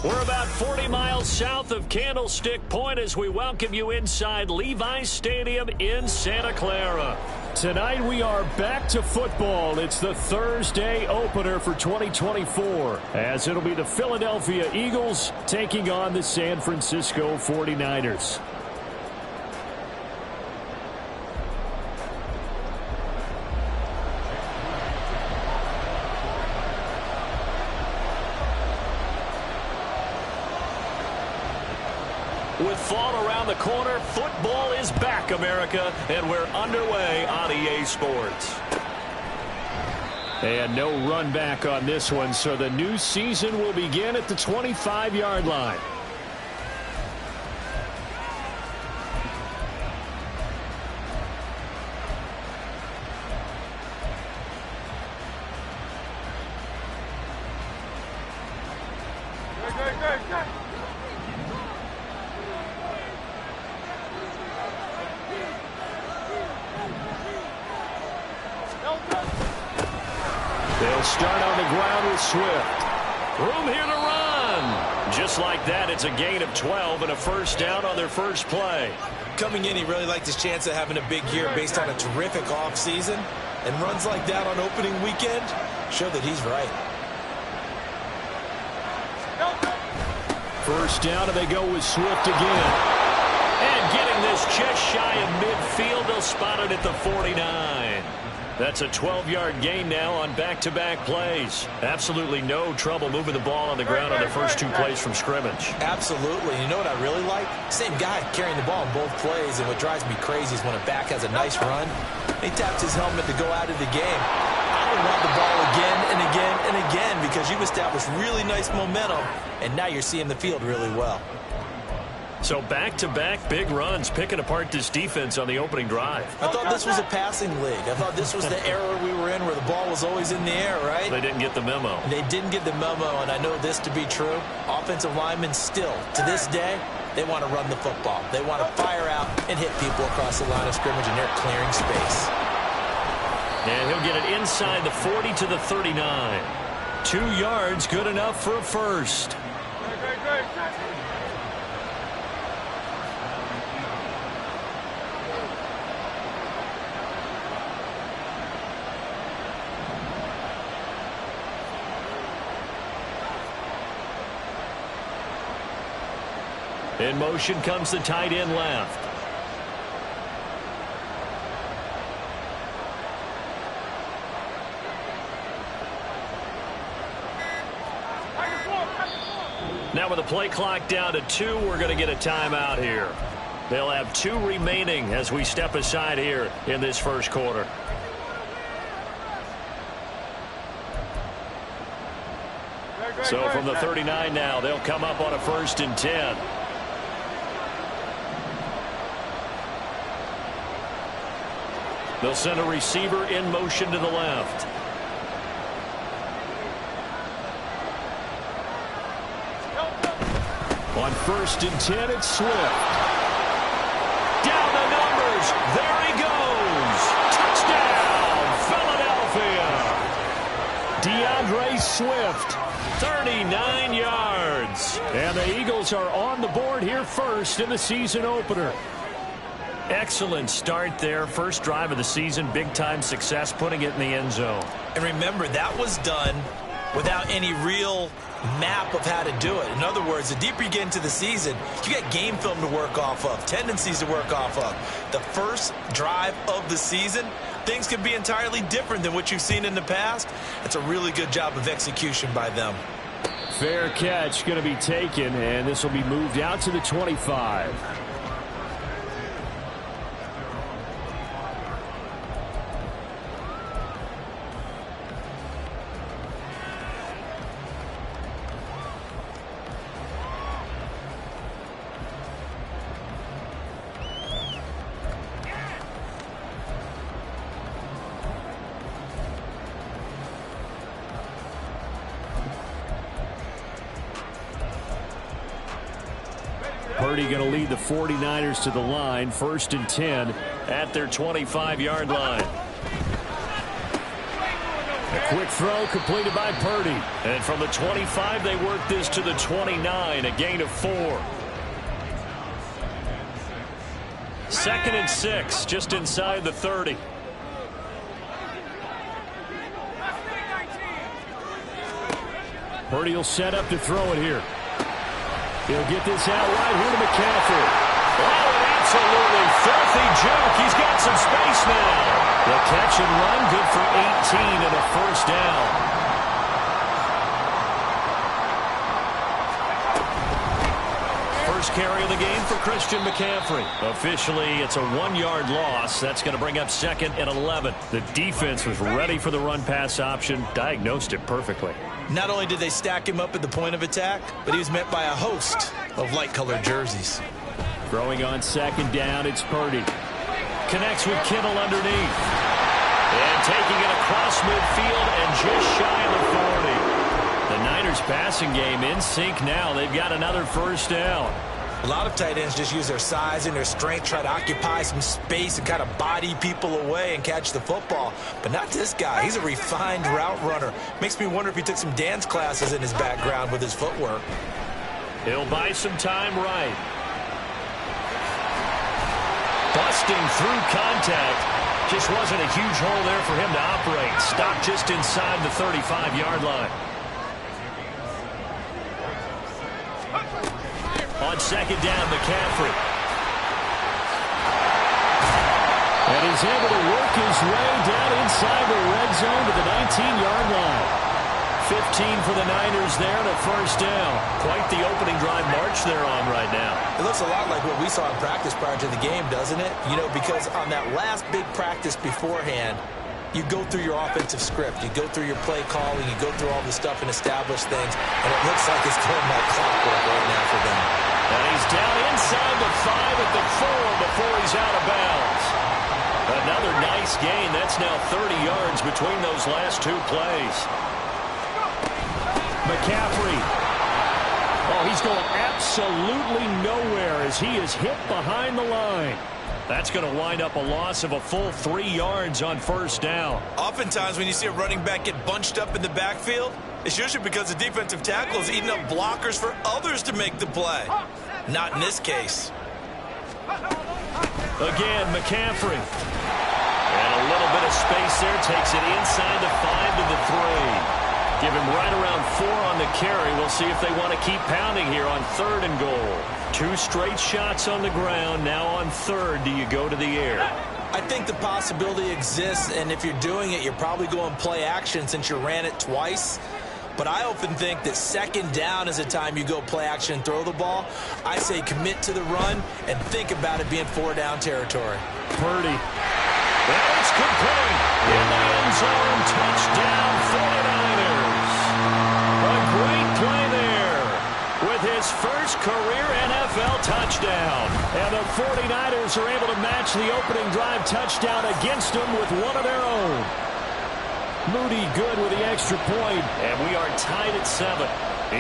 We're about 40 miles south of Candlestick Point as we welcome you inside Levi's Stadium in Santa Clara. Tonight we are back to football. It's the Thursday opener for 2024 as it'll be the Philadelphia Eagles taking on the San Francisco 49ers. With fall around the corner, football is back, America, and we're underway on EA Sports. And no run back on this one, so the new season will begin at the 25-yard line. They'll start on the ground with Swift. Room here to run. Just like that, it's a gain of 12 and a first down on their first play. Coming in, he really liked his chance of having a big year based on a terrific offseason. And runs like that on opening weekend show that he's right. First down, and they go with Swift again. And getting this just shy of midfield, they'll spot it at the 49. That's a 12-yard gain now on back-to-back plays. Absolutely no trouble moving the ball on the ground on the first two plays from scrimmage. Absolutely. You know what I really like? Same guy carrying the ball in both plays, and what drives me crazy is when a back has a nice run, he taps his helmet to go out of the game. I would want the ball again and again and again because you've established really nice momentum, and now you're seeing the field really well. So back-to-back big runs, picking apart this defense on the opening drive. I thought this was a passing league. I thought this was the era we were in where the ball was always in the air, right? They didn't get the memo. They didn't get the memo, and I know this to be true. Offensive linemen still, to this day, they want to run the football. They want to fire out and hit people across the line of scrimmage, and they're clearing space. And he'll get it inside the 40 to the 39. 2 yards, good enough for a first. In motion comes the tight end left. Now with the play clock down to 2, we're going to get a timeout here. They'll have 2 remaining as we step aside here in this first quarter. So from the 39 now, they'll come up on a 1st and 10. They'll send a receiver in motion to the left. On 1st and 10, it's Swift. Down the numbers. There he goes. Touchdown, Philadelphia. DeAndre Swift. 39 yards. And the Eagles are on the board here first in the season opener. Excellent start there. First drive of the season. Big-time success putting it in the end zone. And remember, that was done without any real map of how to do it. In other words, the deeper you get into the season, you got game film to work off of, tendencies to work off of. The first drive of the season, things can be entirely different than what you've seen in the past. It's a really good job of execution by them. Fair catch going to be taken, and this will be moved out to the 25. Purdy going to lead the 49ers to the line. 1st and 10 at their 25-yard line. Quick throw completed by Purdy. And from the 25, they work this to the 29, a gain of 4. 2nd and 6, just inside the 30. Purdy will set up to throw it here. He'll get this out wide here to McCaffrey. Oh, an absolutely filthy juke. He's got some space now. The catch and run, good for 18 and a first down. First carry of the game for Christian McCaffrey. Officially, it's a 1-yard loss. That's going to bring up 2nd and 11. The defense was ready for the run-pass option, diagnosed it perfectly. Not only did they stack him up at the point of attack, but he was met by a host of light-colored jerseys. Throwing on 2nd down, it's Purdy. Connects with Kittle underneath. And taking it across midfield and just shy of the 40. The Niners passing game in sync now. They've got another first down. A lot of tight ends just use their size and their strength, try to occupy some space and kind of body people away and catch the football. But not this guy. He's a refined route runner. Makes me wonder if he took some dance classes in his background with his footwork. He'll buy some time right. Busting through contact. Just wasn't a huge hole there for him to operate. Stopped just inside the 35-yard line. On 2nd down, McCaffrey. And he's able to work his way down inside the red zone to the 19-yard line. 15 for the Niners there and a first down. Quite the opening drive march they're on right now. It looks a lot like what we saw in practice prior to the game, doesn't it? You know, because on that last big practice beforehand, you go through your offensive script. You go through your play calling. You go through all the stuff and establish things. And it looks like it's going like clockwork right now for them. And he's down inside the 5 at the 4 before he's out of bounds. Another nice gain. That's now 30 yards between those last 2 plays. McCaffrey. Oh, he's going absolutely nowhere as he is hit behind the line. That's going to wind up a loss of a full 3 yards on first down. Oftentimes when you see a running back get bunched up in the backfield, it's usually because the defensive tackle is eating up blockers for others to make the play. Not in this case. Again, McCaffrey. And a little bit of space there. Takes it inside the 5 to the 3. Give him right around 4 on the carry. We'll see if they want to keep pounding here on 3rd and goal. 2 straight shots on the ground. Now on 3rd, do you go to the air? I think the possibility exists, and if you're doing it, you're probably going play action since you ran it twice. But I often think that 2nd down is the time you go play action and throw the ball. I say commit to the run and think about it being 4-down territory. Purdy. And it's complete. In the end zone, touchdown 49ers. A great play there with his first career NFL touchdown. And the 49ers are able to match the opening drive touchdown against them with one of their own. Moody good with the extra point, and we are tied at 7.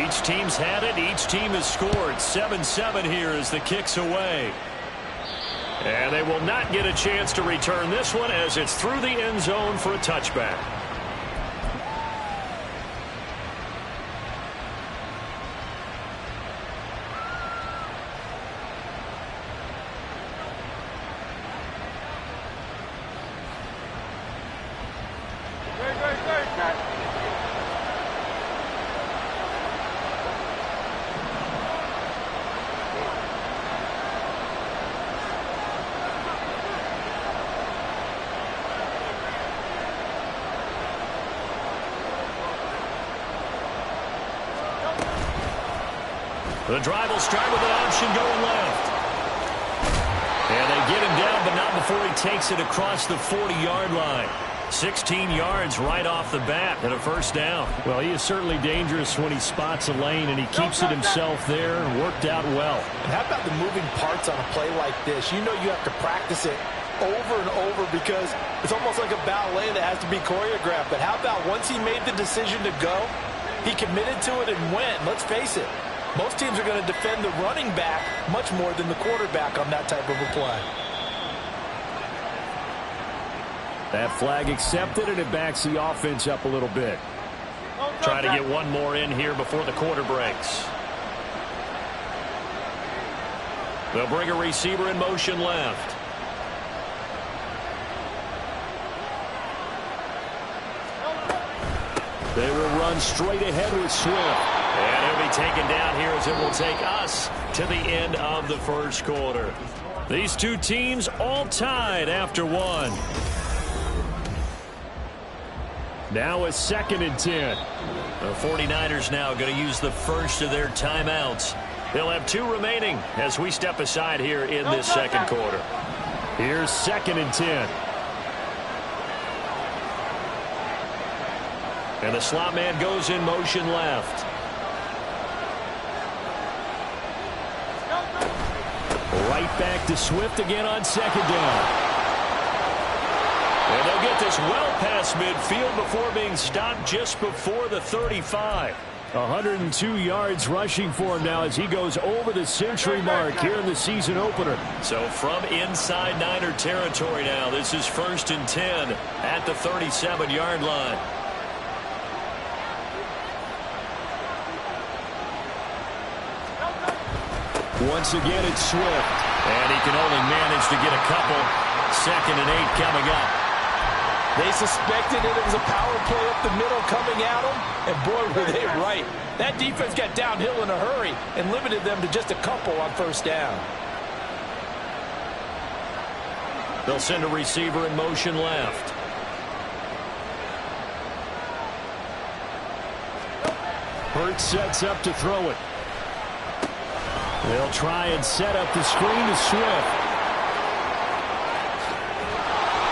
Each team's had it. Each team has scored. 7-7 here as the kick's away. And they will not get a chance to return this one as it's through the end zone for a touchback. The drive will start with an option going left. And they get him down, but not before he takes it across the 40-yard line. 16 yards right off the bat and a first down. Well, he is certainly dangerous when he spots a lane, and he keeps it himself there. Worked out well. And how about the moving parts on a play like this? You know you have to practice it over and over because it's almost like a ballet that has to be choreographed. But how about once he made the decision to go, he committed to it and went. Let's face it. Most teams are going to defend the running back much more than the quarterback on that type of a play. That flag accepted, and it backs the offense up a little bit. Try to get one more in here before the quarter breaks. They'll bring a receiver in motion left. They will run straight ahead with Swift. And he'll be taken down here as it will take us to the end of the first quarter. These two teams all tied after one. Now a 2nd and 10. The 49ers now going to use the first of their timeouts. They'll have 2 remaining as we step aside here in this second quarter. Here's 2nd and 10. And the slot man goes in motion left. Right back to Swift again on 2nd down. And they'll get this well past midfield before being stopped just before the 35. 102 yards rushing for him now as he goes over the century mark here in the season opener. So from inside Niner territory now, this is 1st and 10 at the 37-yard line. Once again, it's Swift. And he can only manage to get a couple. 2nd and 8 coming up. They suspected it was a power play up the middle coming at them, and boy, were they right. That defense got downhill in a hurry and limited them to just a couple on 1st down. They'll send a receiver in motion left. Hurts sets up to throw it. They'll try and set up the screen to Swift.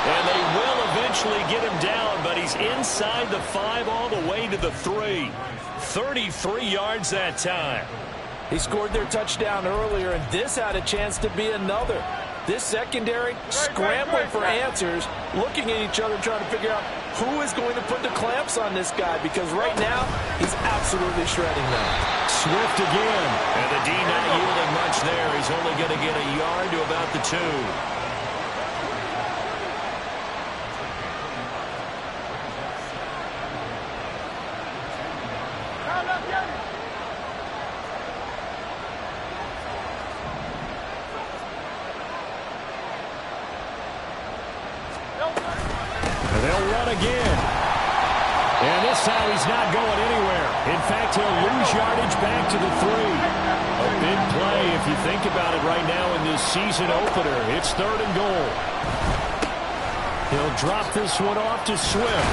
And they will eventually get him down, but he's inside the 5 all the way to the 3. 33 yards that time. He scored their touchdown earlier, and this had a chance to be another. This secondary scrambling for answers, looking at each other, trying to figure out who is going to put the clamps on this guy, because right now he's absolutely shredding them. Swift again. And the D not yielding much there. He's only going to get a yard to about the 2. They'll run again. And this time he's not going anywhere. In fact, he'll lose yardage back to the 3. A big play if you think about it right now in this season opener. It's 3rd and goal. He'll drop this one off to Swift.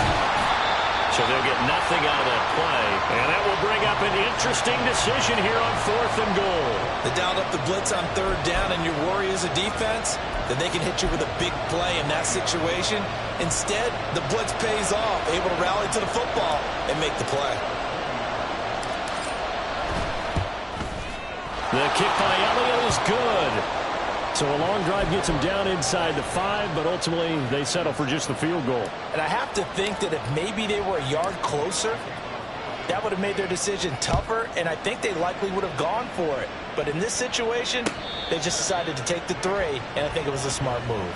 So they'll get nothing out of that play. And that will bring up an interesting decision here on 4th and goal. They dialed up the blitz on 3rd down, and your worry as a defense that they can hit you with a big play in that situation. Instead, the blitz pays off, able to rally to the football and make the play. The kick by Elliott is good. So a long drive gets him down inside the 5, but ultimately they settle for just the field goal. And I have to think that if maybe they were a yard closer, that would have made their decision tougher, and I think they likely would have gone for it. But in this situation, they just decided to take the 3, and I think it was a smart move.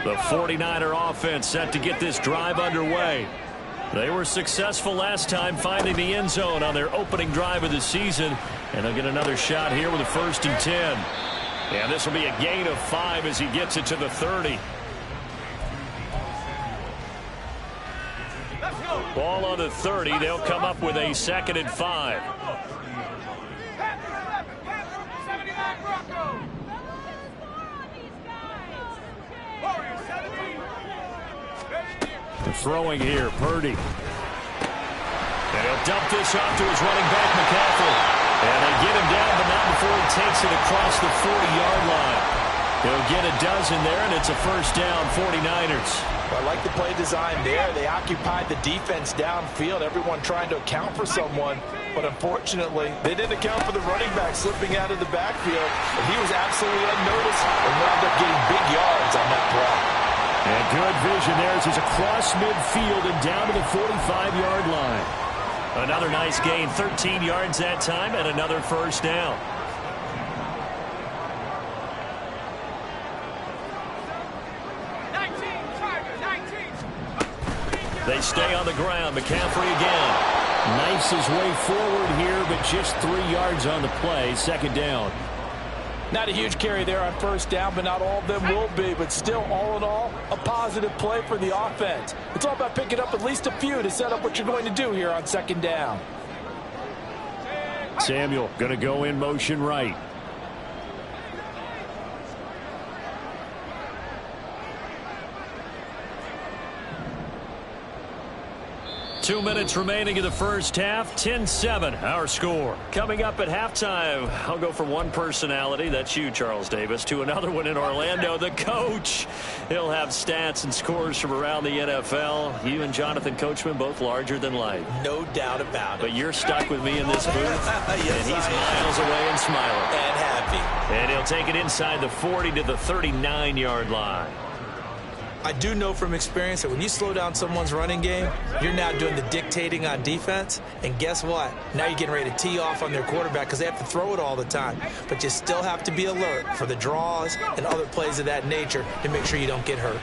The 49er offense set to get this drive underway. They were successful last time finding the end zone on their opening drive of the season. And they'll get another shot here with a 1st and 10. And this will be a gain of 5 as he gets it to the 30. Ball on the 30. They'll come up with a 2nd and 5. Throwing here, Purdy. And he'll dump this off to his running back, McCaffrey. And they get him down, but not before he takes it across the 40-yard line. He'll get a dozen there, and it's a 1st down, 49ers. Well, I like the play design there. They occupied the defense downfield, everyone trying to account for someone. But unfortunately, they didn't account for the running back slipping out of the backfield. And he was absolutely unnoticed and wound up getting big yards on that play. And good vision there as he's across midfield and down to the 45-yard line. Another nice gain, 13 yards that time, and another first down. They stay on the ground. McCaffrey again. Knifes his way forward here, but just 3 yards on the play. Second down. Not a huge carry there on first down, but not all of them will be. But still, all in all, a positive play for the offense. It's all about picking up at least a few to set up what you're going to do here on second down. Samuel going to go in motion right. 2 minutes remaining in the first half. 10-7 our score. Coming up at halftime, I'll go from one personality, that's you, Charles Davis, to another one in Orlando, the coach. He'll have stats and scores from around the NFL. You and Jonathan Coachman both larger than life. No doubt about it. But you're stuck with me in this booth. Yes, and he's miles away and smiling. And happy. And he'll take it inside the 40 to the 39-yard line. I do know from experience that when you slow down someone's running game, you're now doing the dictating on defense. And guess what? Now you're getting ready to tee off on their quarterback because they have to throw it all the time. But you still have to be alert for the draws and other plays of that nature to make sure you don't get hurt.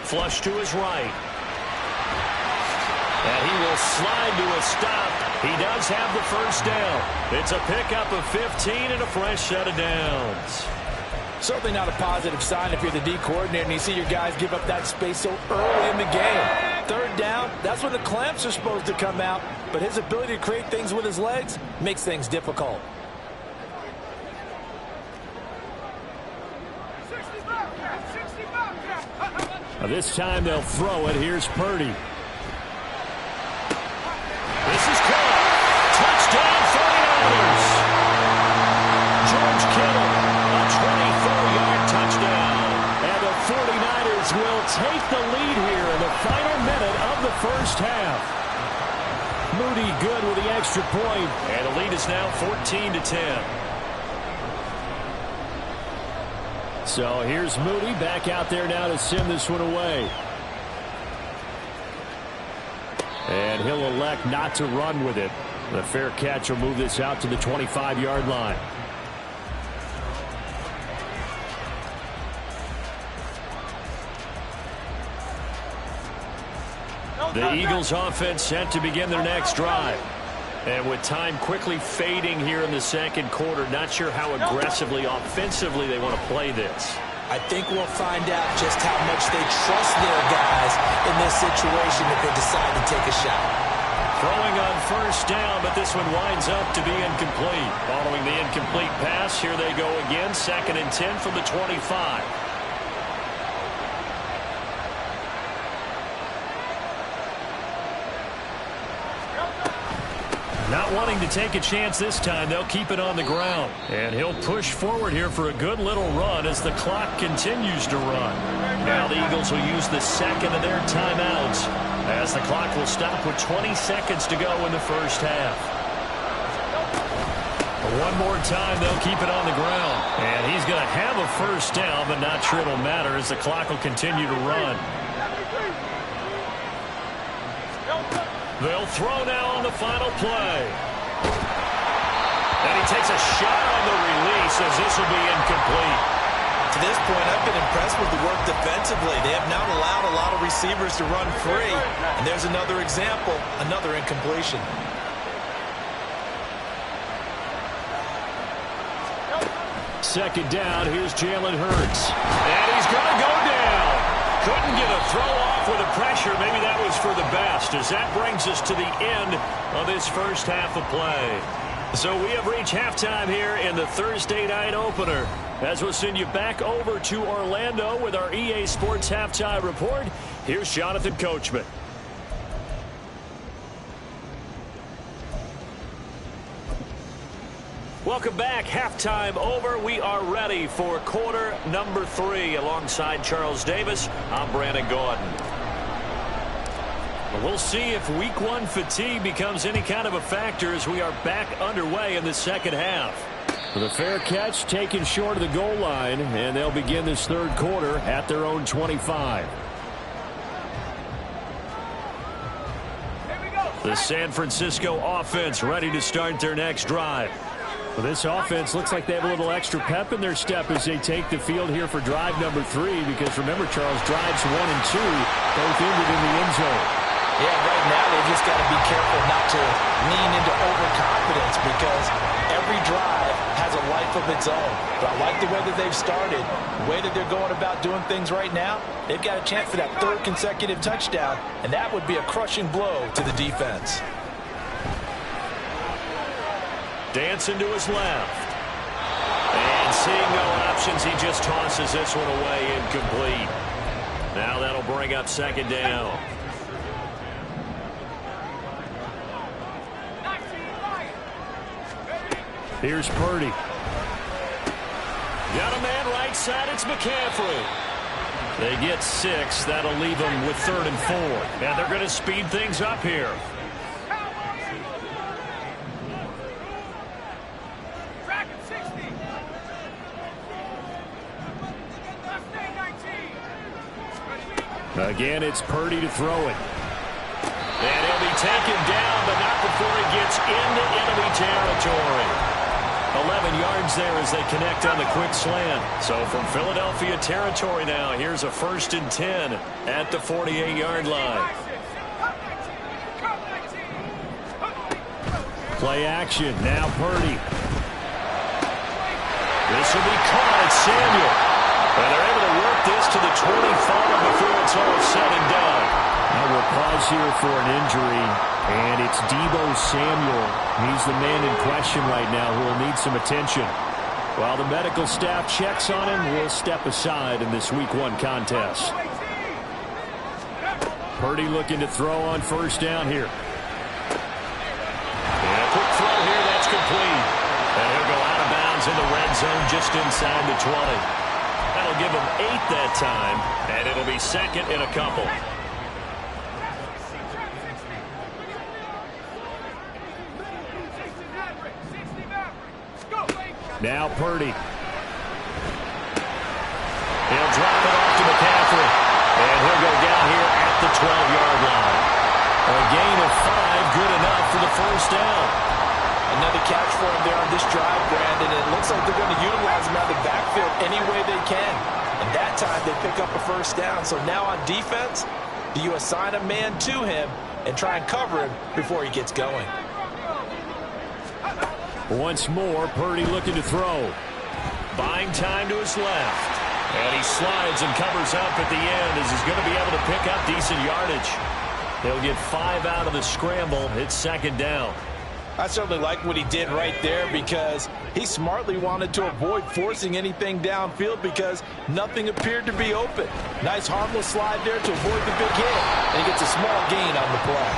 Flush to his right. And he will slide to a stop. He does have the first down. It's a pickup of 15 and a fresh set of downs. Certainly not a positive sign if you're the D coordinator and you see your guys give up that space so early in the game. Third down, that's when the clamps are supposed to come out, but his ability to create things with his legs makes things difficult. Now this time they'll throw it. Here's Purdy. This is caught. Touchdown 49ers. George Kittle, a 24-yard touchdown. And the 49ers will take the lead here in the final minute of the first half. Moody good with the extra point. And the lead is now 14-10. So here's Moody back out there now to send this one away. And he'll elect not to run with it. The fair catch will move this out to the 25-yard line. The Eagles offense set to begin their next drive. And with time quickly fading here in the second quarter, not sure how aggressively, offensively they want to play this. I think we'll find out just how much they trust their guys in this situation if they decide to take a shot. Throwing on first down, but this one winds up to be incomplete. Following the incomplete pass, here they go again, 2nd and 10 from the 25. Not wanting to take a chance this time, they'll keep it on the ground. And he'll push forward here for a good little run as the clock continues to run. Now the Eagles will use the second of their timeouts as the clock will stop with 20 seconds to go in the first half. One more time, they'll keep it on the ground. And he's going to have a first down, but not sure it'll matter as the clock will continue to run. They'll throw now on the final play. And he takes a shot on the release as this will be incomplete. To this point, I've been impressed with the work defensively. They have not allowed a lot of receivers to run free. And there's another example, another incompletion. Second down, here's Jalen Hurts. And he's going to go down. Couldn't get a throw off with the pressure. Maybe that was for the best, as that brings us to the end of this first half of play. So we have reached halftime here in the Thursday night opener, as we'll send you back over to Orlando with our EA Sports Halftime Report. Here's Jonathan Coachman. Welcome back. Halftime over. We are ready for quarter number 3. Alongside Charles Davis, I'm Brandon Gordon. We'll see if week 1 fatigue becomes any kind of a factor as we are back underway in the second half. The fair catch taken short of the goal line, and they'll begin this third quarter at their own 25. The San Francisco offense ready to start their next drive. Well, this offense looks like they have a little extra pep in their step as they take the field here for drive number 3, because remember, Charles, drives 1 and 2 both ended in the end zone. Yeah, right now they just got to be careful not to lean into overconfidence, because every drive has a life of its own. But I like the way that they've started, the way that they're going about doing things right now. They've got a chance for that 3rd consecutive touchdown, and that would be a crushing blow to the defense. Dancing to his left. And seeing no options, he just tosses this one away, incomplete. Now that'll bring up 2nd down. Here's Purdy. Got a man right side. It's McCaffrey. They get 6. That'll leave them with 3rd and 4. And they're going to speed things up here. Again, it's Purdy to throw it. And he'll be taken down, but not before he gets into enemy territory. 11 yards there as they connect on the quick slant. So from Philadelphia territory now, here's a 1st and 10 at the 48-yard line. Play action. Now Purdy. This will be caught at Samuel. And they're able to work this to the 25 before it's all said and done. Now we'll pause here for an injury, and it's Deebo Samuel. He's the man in question right now who will need some attention. While the medical staff checks on him, we'll step aside in this Week 1 contest. Purdy looking to throw on 1st down here. And a quick throw here, that's complete. And he'll go out of bounds in the red zone just inside the 20. That'll give him 8 that time, and it'll be 2nd and a couple. Now Purdy. He'll drop it off to McCaffrey. And he'll go down here at the 12-yard line. A gain of 5, good enough for the 1st down. Another catch for him there on this drive, Brandon. It looks like they're going to utilize him out of the backfield any way they can. And that time they pick up a 1st down. So now on defense, do you assign a man to him and try and cover him before he gets going? Once more, Purdy looking to throw. Buying time to his left. And he slides and covers up at the end as he's going to be able to pick up decent yardage. He'll get 5 out of the scramble. It's 2nd down. I certainly like what he did right there, because he smartly wanted to avoid forcing anything downfield because nothing appeared to be open. Nice harmless slide there to avoid the big hit. And he gets a small gain on the play.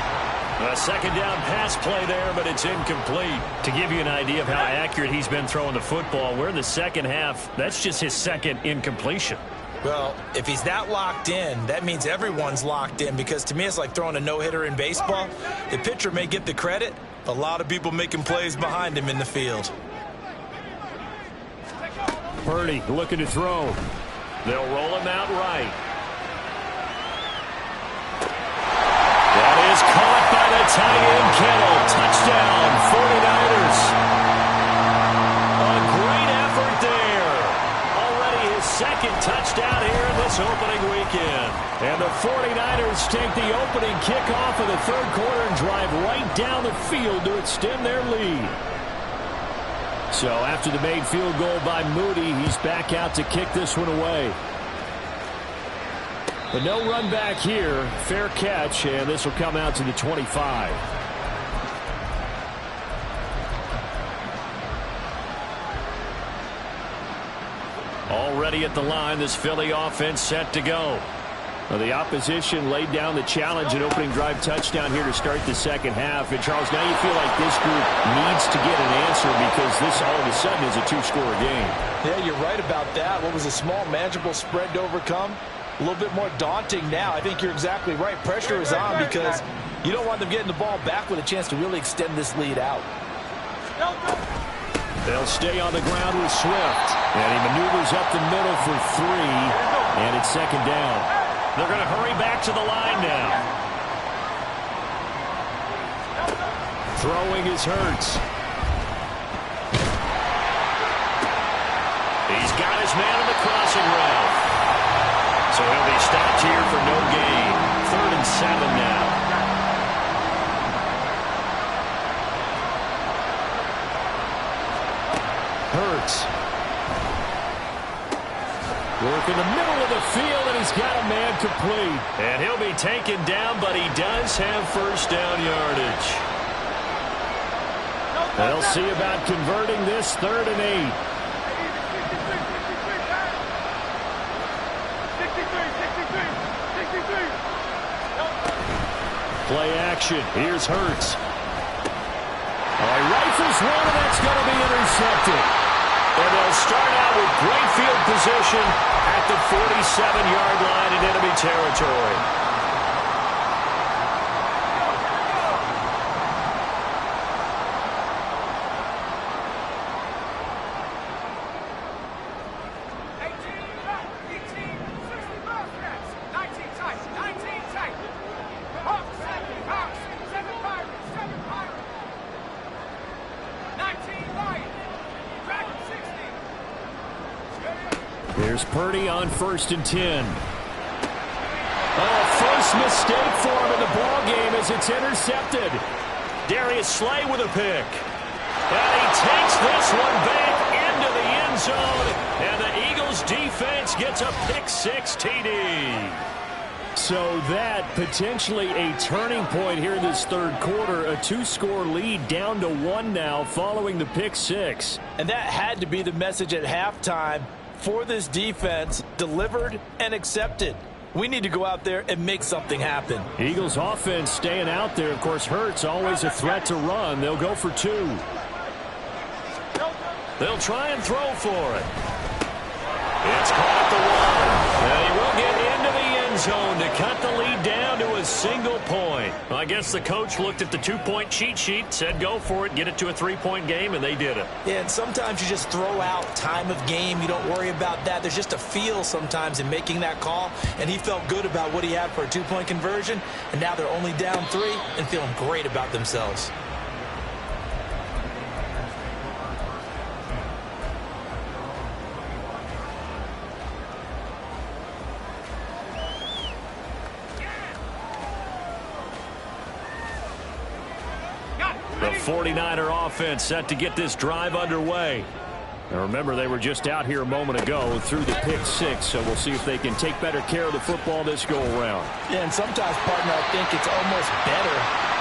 A 2nd down pass play there, but it's incomplete. To give you an idea of how accurate he's been throwing the football, we're in the 2nd half. That's just his 2nd incompletion. Well, if he's that locked in, that means everyone's locked in, because to me it's like throwing a no-hitter in baseball. The pitcher may get the credit, but a lot of people making plays behind him in the field. Purdy looking to throw. They'll roll him out right. That is caught by the tight end, Kittle. Touchdown, 49ers. A great effort there. Already his 2nd touchdown here in this opening weekend. And the 49ers take the opening kickoff of the 3rd quarter and drive right down the field to extend their lead. So after the made field goal by Moody, he's back out to kick this one away. But no run back here. Fair catch, and this will come out to the 25. Already at the line, this Philly offense set to go. Well, the opposition laid down the challenge, an opening drive touchdown here to start the 2nd half. And, Charles, now you feel like this group needs to get an answer, because this all of a sudden is a 2-score game. Yeah, you're right about that. What was a small, manageable spread to overcome? A little bit more daunting now. I think you're exactly right. Pressure is on, because you don't want them getting the ball back with a chance to really extend this lead out. They'll stay on the ground with Swift. And he maneuvers up the middle for 3. And it's second down. They're going to hurry back to the line now. Throwing is Hurts. He's got his man in the crossing route. So he'll be stopped here for no gain. 3rd and 7 now. Hurts. Work in the middle of the field, and he's got a man complete. And he'll be taken down, but he does have first down yardage. They'll see about converting this 3rd and 8. Play action. Here's Hurts. He rifles one, and that's going to be intercepted. And they'll start out with great field position at the 47-yard line in enemy territory. Here's Purdy on 1st and 10. First mistake for him in the ball game as it's intercepted. Darius Slay with a pick. And he takes this one back into the end zone. And the Eagles defense gets a pick-6 TD. So that potentially a turning point here in this 3rd quarter. A 2-score lead down to 1 now following the pick-6. And that had to be the message at halftime for this defense, delivered and accepted. We need to go out there and make something happen. Eagles offense staying out there. Of course, Hurts always a threat to run. They'll go for 2. They'll try and throw for it. It's caught at the 1. And he will get into the end zone to cut the lead down to a single point. Well, I guess the coach looked at the 2-point cheat sheet, said go for it, get it to a 3-point game, and they did it. Yeah, and sometimes you just throw out time of game. You don't worry about that. There's just a feel sometimes in making that call, and he felt good about what he had for a 2-point conversion, and now they're only down 3 and feeling great about themselves. The 49er offense set to get this drive underway. Now remember, they were just out here a moment ago through the pick-6, so we'll see if they can take better care of the football this go-around. Yeah, and sometimes, partner, I think it's almost better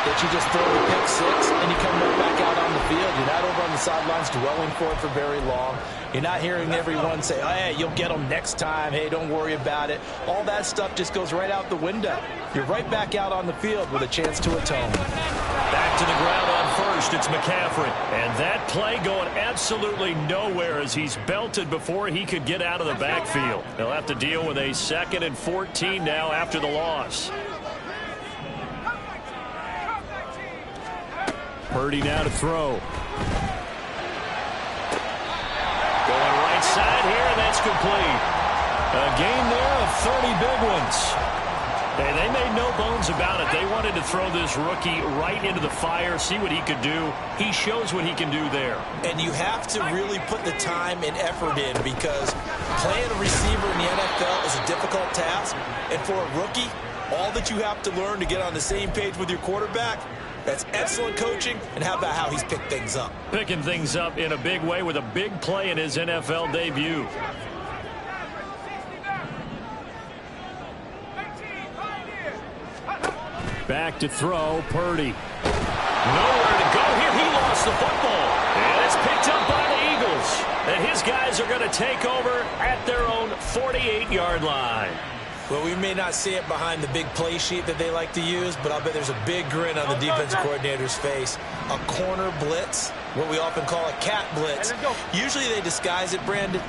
that you just throw the pick-6 and you come right back out on the field. You're not over on the sidelines dwelling for it for very long. You're not hearing everyone say, oh, hey, you'll get them next time. Hey, don't worry about it. All that stuff just goes right out the window. You're right back out on the field with a chance to atone. Back to the ground on first. It's McCaffrey. And that play going absolutely nowhere as he's belted before he could get out of the backfield. They'll have to deal with a 2nd and 14 now after the loss. Purdy now to throw. Going right side here, and that's complete. A gain there of 30 big ones. Hey, they made no bones about it. They wanted to throw this rookie right into the fire, see what he could do. He shows what he can do there. And you have to really put the time and effort in, because playing a receiver in the NFL is a difficult task. And for a rookie, all that you have to learn to get on the same page with your quarterback, that's excellent coaching. And how about how he's picked things up? Picking things up in a big way with a big play in his NFL debut. Back to throw, Purdy. Nowhere to go here. He lost the football. And it's picked up by the Eagles. And his guys are going to take over at their own 48-yard line. Well, we may not see it behind the big play sheet that they like to use, but I'll bet there's a big grin on the defensive coordinator's face. A corner blitz, what we often call a cat blitz. Usually they disguise it, Brandon.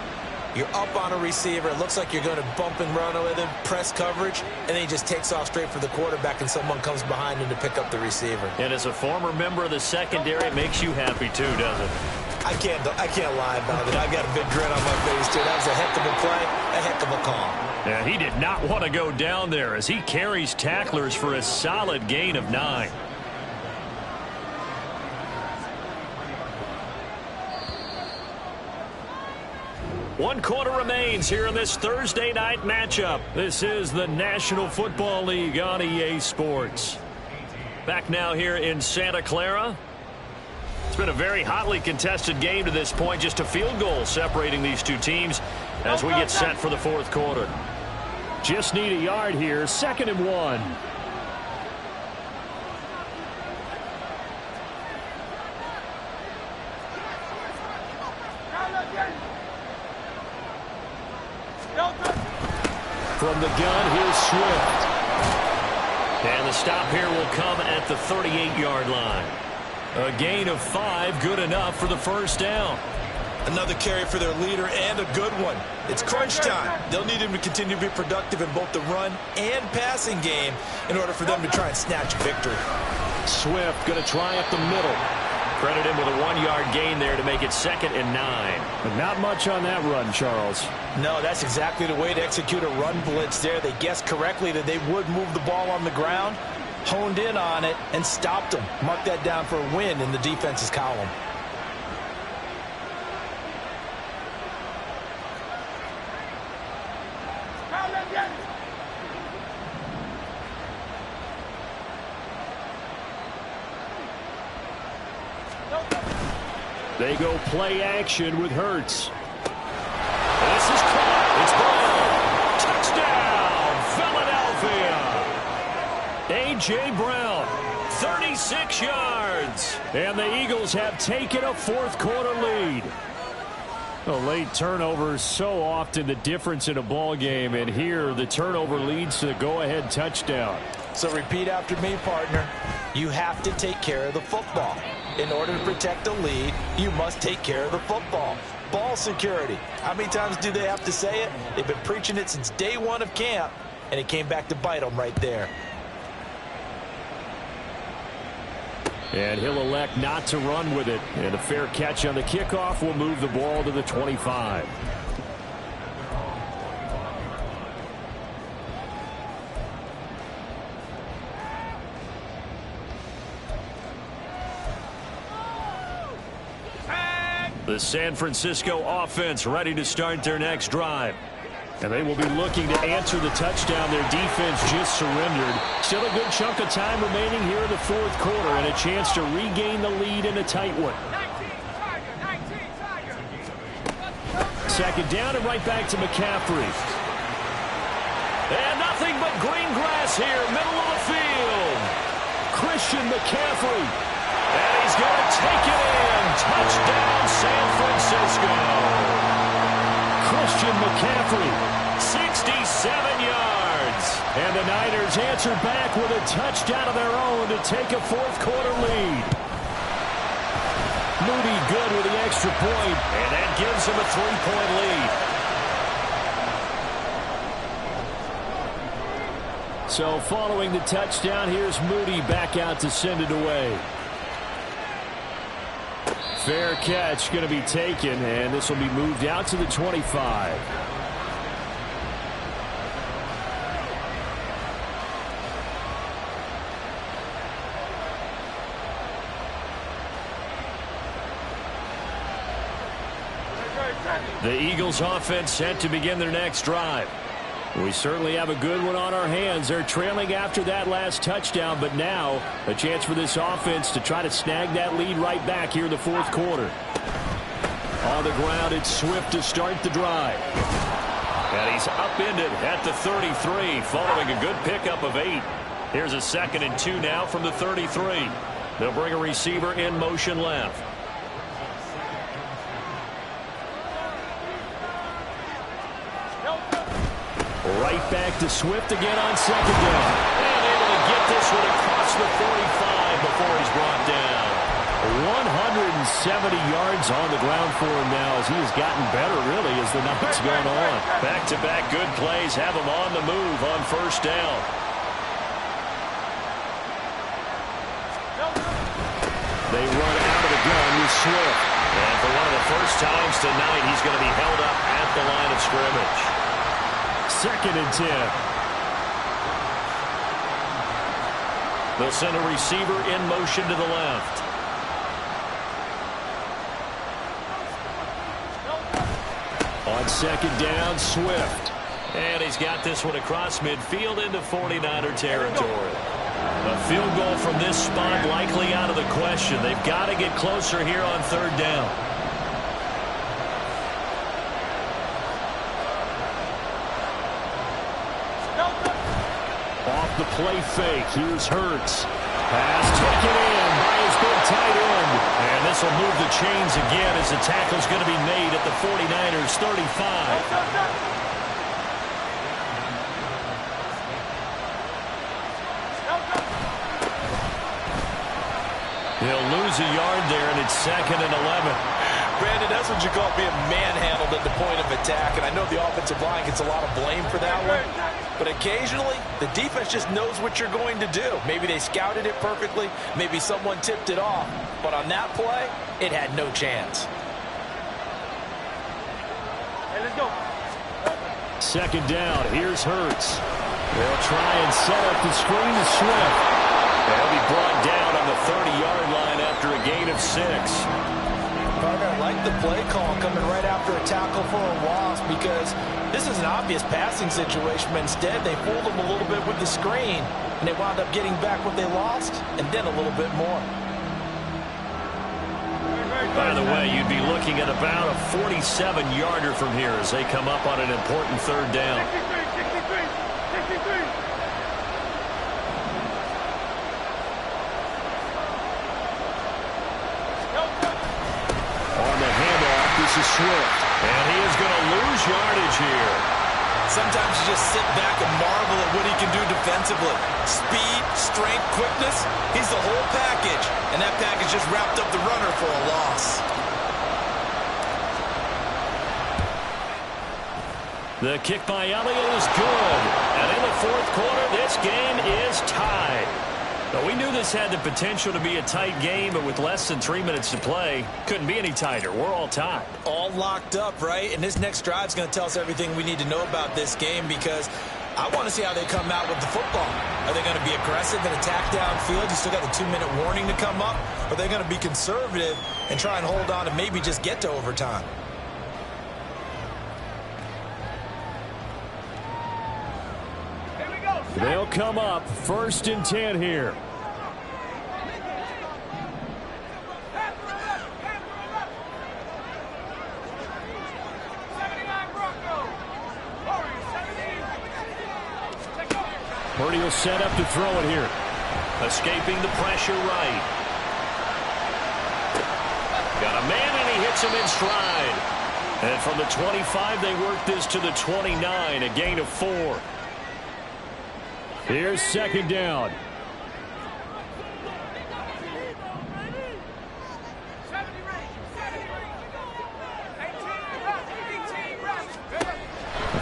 You're up on a receiver. It looks like you're going to bump and run with him, press coverage, and then he just takes off straight for the quarterback, and someone comes behind him to pick up the receiver. And as a former member of the secondary, it makes you happy too, doesn't it? I can't lie about it. I've got a big grin on my face, too. That was a heck of a play, a heck of a call. Yeah, he did not want to go down there as he carries tacklers for a solid gain of 9. One quarter remains here in this Thursday night matchup. This is the National Football League on EA Sports. Back now here in Santa Clara. It's been a very hotly contested game to this point. Just a field goal separating these two teams as we get set for the fourth quarter. Just need a yard here. 2nd and 1. From the gun, here's Swift. And the stop here will come at the 38-yard line. A gain of 5, good enough for the first down. Another carry for their leader and a good one. It's crunch time. They'll need him to continue to be productive in both the run and passing game in order for them to try and snatch a victory. Swift going to try up the middle. Credit him with a 1-yard gain there to make it 2nd and 9. But not much on that run, Charles. No, that's exactly the way to execute a run blitz there. They guessed correctly that they would move the ball on the ground, honed in on it, and stopped them. Mark that down for a win in the defense's column. They go play action with Hurts. This is caught. It's Brown. Touchdown, Philadelphia. A.J. Brown, 36 yards. And the Eagles have taken a fourth quarter lead. A late turnover is so often the difference in a ball game, and here the turnover leads to the go-ahead touchdown. So repeat after me, partner. You have to take care of the football. In order to protect the lead, you must take care of the football. Ball security. How many times do they have to say it? They've been preaching it since day one of camp, and it came back to bite them right there. And he'll elect not to run with it. And a fair catch on the kickoff will move the ball to the 25. The San Francisco offense ready to start their next drive. And they will be looking to answer the touchdown their defense just surrendered. Still a good chunk of time remaining here in the fourth quarter and a chance to regain the lead in a tight one. 2nd down and right back to McCaffrey. And nothing but green grass here, middle of the field. Christian McCaffrey. And he's going to take it in. Touchdown, San Francisco. Christian McCaffrey, 67 yards. And the Niners answer back with a touchdown of their own to take a fourth quarter lead. Moody good with the extra point, and that gives him a 3-point lead. So following the touchdown, here's Moody back out to send it away. Fair catch going to be taken, and this will be moved out to the 25. The Eagles offense set to begin their next drive. We certainly have a good one on our hands. They're trailing after that last touchdown, but now a chance for this offense to try to snag that lead right back here in the fourth quarter. On the ground, it's Swift to start the drive. And he's upended at the 33, following a good pickup of 8. Here's a 2nd and 2 now from the 33. They'll bring a receiver in motion left. Right back to Swift again on 2nd down. And able to get this one across the 45 before he's brought down. 170 yards on the ground for him now as he has gotten better, really, as the night's gone on. Back-to-back good plays have him on the move on first down. They run out of the gun with Swift. And for one of the first times tonight, he's going to be held up at the line of scrimmage. 2nd and 10. They'll send a receiver in motion to the left. On 2nd down, Swift. And he's got this one across midfield into 49er territory. A field goal from this spot likely out of the question. They've got to get closer here on 3rd down. Off the play fake. Here's Hurts. Pass taken in by his big tight end. And this will move the chains again as the tackle's going to be made at the 49ers 35. He'll lose a yard there, and it's 2nd and 11. Brandon, that's what you call being manhandled at the point of attack, and I know the offensive line gets a lot of blame for that one, but occasionally the defense just knows what you're going to do. Maybe they scouted it perfectly, maybe someone tipped it off, but on that play, it had no chance. Hey, let's go. 2nd down, here's Hurts. They'll try and set up the screen to Swift. They'll be brought down on the 30-yard line after a gain of 6. I like the play call coming right after a tackle for a loss because this is an obvious passing situation, but instead they fooled them a little bit with the screen, and they wound up getting back what they lost and then a little bit more. By the way, you'd be looking at about a 47-yarder from here as they come up on an important 3rd down. 63. This is Swift, and he is going to lose yardage here. Sometimes you just sit back and marvel at what he can do defensively. Speed, strength, quickness, he's the whole package, and that package just wrapped up the runner for a loss. The kick by Elliott is good, and in the 4th quarter, this game is tied. But we knew this had the potential to be a tight game, but with less than 3 minutes to play, couldn't be any tighter. We're all tied. All locked up, right? And this next drive is going to tell us everything we need to know about this game because I want to see how they come out with the football. Are they going to be aggressive and attack downfield? You still got the 2-minute warning to come up? Or are they going to be conservative and try and hold on and maybe just get to overtime? They'll come up 1st and 10 here. Purdy will set up to throw it here. Escaping the pressure right. Got a man and he hits him in stride. And from the 25, they work this to the 29, a gain of 4. Here's 2nd down.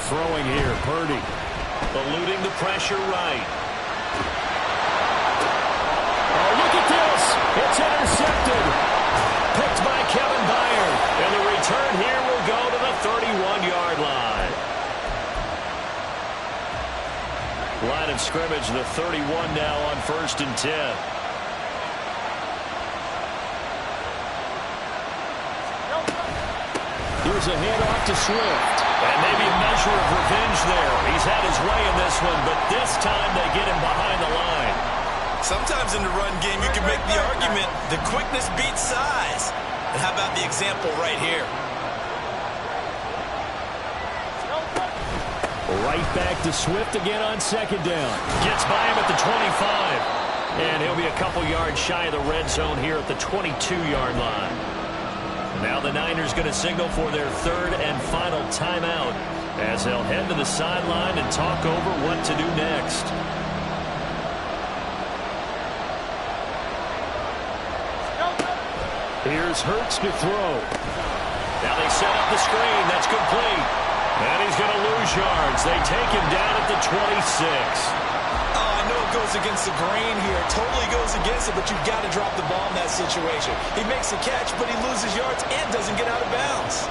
Throwing here, Purdy. Eluding the pressure right. Oh, look at this. It's intercepted. Picked by Kevin Byard. And the return here will go to the 31-yard line. Line of scrimmage, the 31 now on 1st and 10. Here's a handoff to Swift. And maybe a measure of revenge there. He's had his way in this one, but this time they get him behind the line. Sometimes in the run game, you can make the argument the quickness beats size. And how about the example right here? Right back to Swift again on 2nd down. Gets by him at the 25. And he'll be a couple yards shy of the red zone here at the 22-yard line. Now the Niners going to signal for their 3rd and final timeout as they'll head to the sideline and talk over what to do next. Here's Hurts to throw. Now they set up the screen. That's complete. And he's going to lose yards. They take him down at the 26. Oh, I know it goes against the grain here. Totally goes against it, but you've got to drop the ball in that situation. He makes a catch, but he loses yards and doesn't get out of bounds.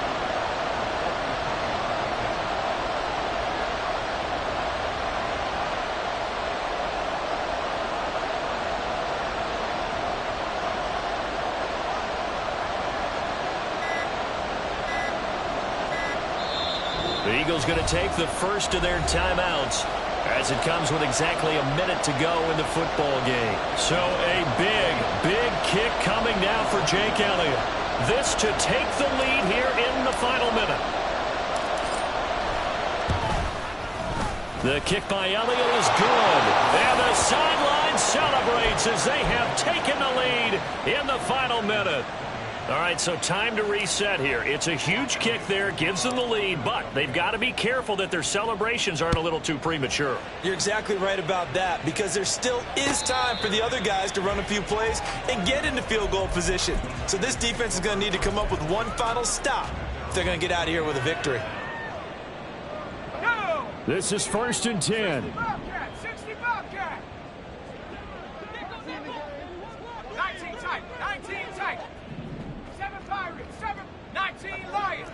The Eagles going to take the first of their timeouts as it comes with exactly a minute to go in the football game. So a big kick coming now for Jake Elliott. This to take the lead here in the final minute. The kick by Elliott is good. And the sideline celebrates as they have taken the lead in the final minute. All right, so time to reset here. It's a huge kick there, gives them the lead, but they've got to be careful that their celebrations aren't a little too premature. You're exactly right about that, because there still is time for the other guys to run a few plays and get into field goal position. So this defense is going to need to come up with one final stop if they're going to get out of here with a victory. This is 1st and 10. 60 Bobcat. 19 tight. 19 tight. 7 Pirates. 19 Lions.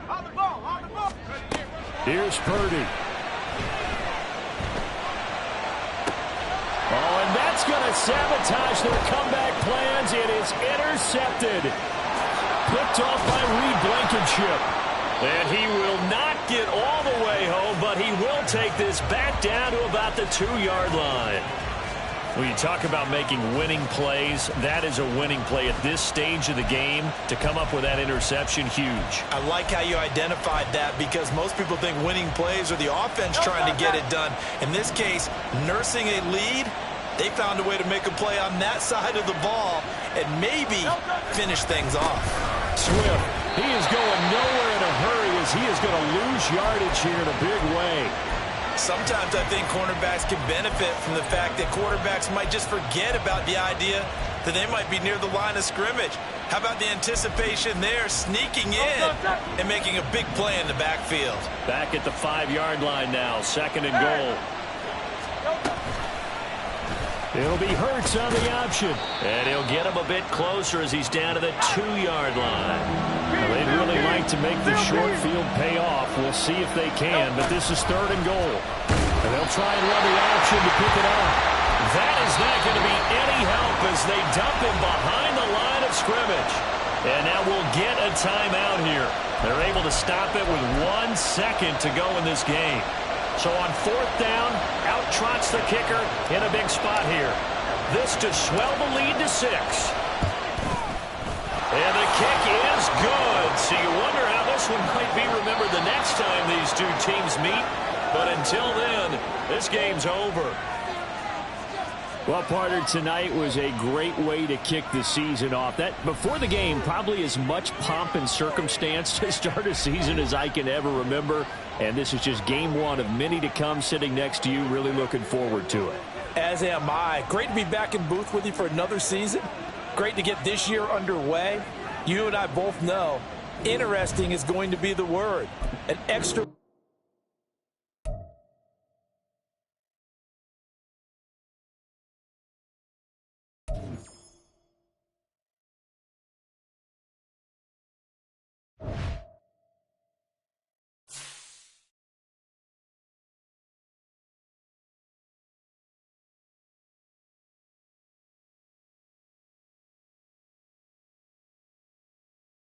On the ball. Here's Purdy. Oh, and that's going to sabotage their comeback plans. It is intercepted. Picked off by Reed Blankenship. And he will not get all the way home, but he will take this back down to about the 2-yard line. When you talk about making winning plays, that is a winning play at this stage of the game. To come up with that interception, huge. I like how you identified that, because most people think winning plays are the offense trying to get it done. In this case, nursing a lead, they found a way to make a play on that side of the ball and maybe finish things off. Swift, he is going nowhere in a hurry as he is going to lose yardage here in a big way. Sometimes I think cornerbacks can benefit from the fact that quarterbacks might just forget about the idea that they might be near the line of scrimmage. How about the anticipation there, sneaking in and making a big play in the backfield? Back at the 5-yard line now, 2nd and goal. It'll be Hurts on the option. And he'll get him a bit closer as he's down to the 2-yard line. Well, they'd really like to make the short field pay off. We'll see if they can, but this is 3rd and goal. And they'll try and run the option to pick it up. That is not going to be any help as they dump him behind the line of scrimmage. And now we'll get a timeout here. They're able to stop it with 1 second to go in this game. So on 4th down, out trots the kicker in a big spot here. This to swell the lead to 6. And the kick is good. So you wonder how this one might be remembered the next time these two teams meet. But until then, this game's over. Well, partner, tonight was a great way to kick the season off. That before the game, probably as much pomp and circumstance to start a season as I can ever remember. And this is just game 1 of many to come sitting next to you. Really looking forward to it. As am I. Great to be back in booth with you for another season. Great to get this year underway. You and I both know interesting is going to be the word. An extra